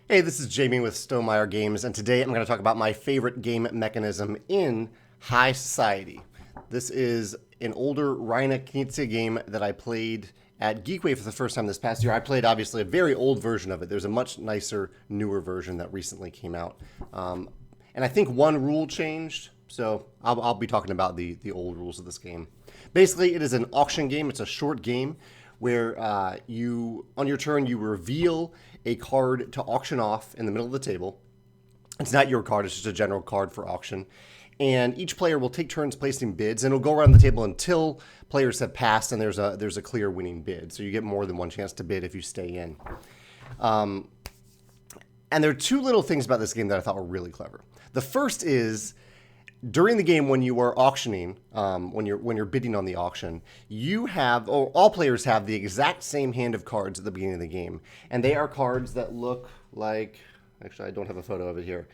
Hey, this is Jamey with Stonemeyer Games, and today I'm going to talk about my favorite game mechanism in High Society. This is an older Reina Knizia game that I played at Geekway for the first time this past year. I played, obviously, a very old version of it. There's a much nicer, newer version that recently came out. And I think one rule changed, so I'll be talking about the old rules of this game. Basically, it is an auction game. It's a short game where on your turn, you reveal a card to auction off in the middle of the table. It's not your card, it's just a general card for auction. And each player will take turns placing bids, and it'll go around the table until players have passed and there's a clear winning bid. So you get more than one chance to bid if you stay in. And there are two little things about this game that I thought were really clever. The first is, during the game, when you are auctioning, when you're bidding on the auction, all players have the exact same hand of cards at the beginning of the game, and they are cards that look like. Actually, I don't have a photo of it here.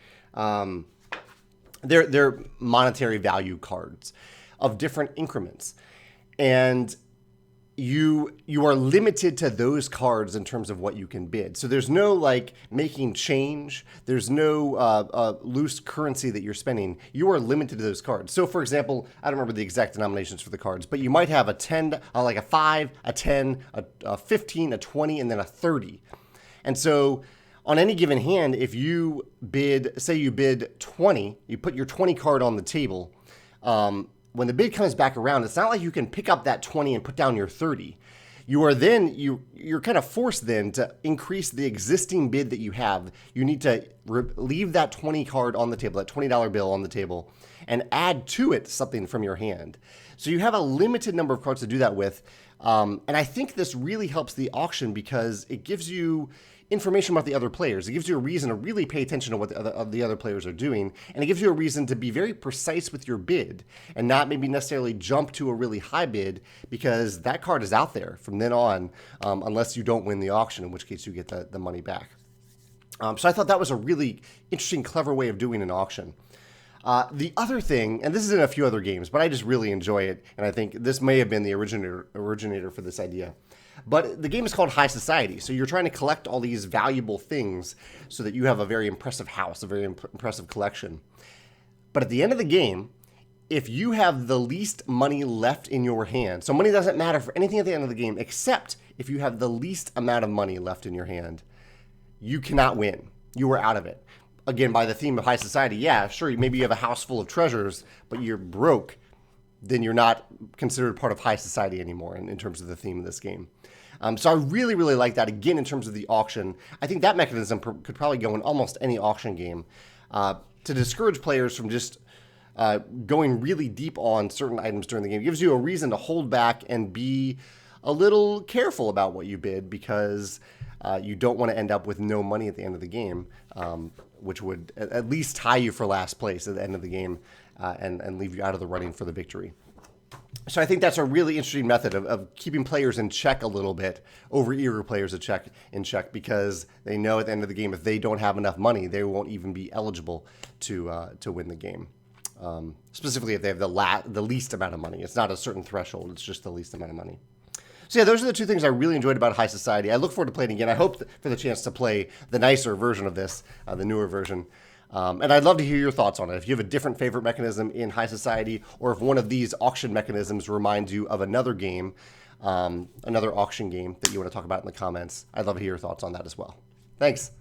They're monetary value cards of different increments, and you are limited to those cards in terms of what you can bid. So there's no like making change. There's no loose currency that you're spending. You are limited to those cards. So for example, I don't remember the exact denominations for the cards, but you might have a 10, like a 5, a 10, a 15, a 20, and then a 30. And so on any given hand, if you bid, say you bid 20, you put your 20 card on the table, when the bid comes back around, it's not like you can pick up that 20 and put down your 30. You're kind of forced then to increase the existing bid that you have. You need to leave that 20 card on the table, that $20 bill on the table, and add to it something from your hand. So you have a limited number of cards to do that with. And I think this really helps the auction because it gives you information about the other players. It gives you a reason to really pay attention to what the other players are doing, and it gives you a reason to be very precise with your bid and not maybe necessarily jump to a really high bid because that card is out there from then on, unless you don't win the auction, in which case you get the money back. So I thought that was a really interesting, clever way of doing an auction. The other thing, and this is in a few other games, but I just really enjoy it, and I think this may have been the originator for this idea. But the game is called High Society, so you're trying to collect all these valuable things so that you have a very impressive house, a very impressive collection. But at the end of the game, if you have the least money left in your hand, so money doesn't matter for anything at the end of the game except if you have the least amount of money left in your hand, you cannot win. You are out of it. Again, by the theme of High Society, yeah, sure, maybe you have a house full of treasures, but you're broke, then you're not considered part of High Society anymore in terms of the theme of this game. So I really, really like that. Again, in terms of the auction, I think that mechanism could probably go in almost any auction game to discourage players from just going really deep on certain items during the game. It gives you a reason to hold back and be a little careful about what you bid because you don't want to end up with no money at the end of the game, which would at least tie you for last place at the end of the game and leave you out of the running for the victory. So I think that's a really interesting method of keeping players in check a little bit, over-eager players in check, because they know at the end of the game if they don't have enough money, they won't even be eligible to win the game. Specifically if they have the least amount of money. It's not a certain threshold, it's just the least amount of money. So yeah, those are the two things I really enjoyed about High Society. I look forward to playing again. I hope for the chance to play the nicer version of this, the newer version. And I'd love to hear your thoughts on it. If you have a different favorite mechanism in High Society, or if one of these auction mechanisms reminds you of another game, another auction game that you want to talk about in the comments, I'd love to hear your thoughts on that as well. Thanks.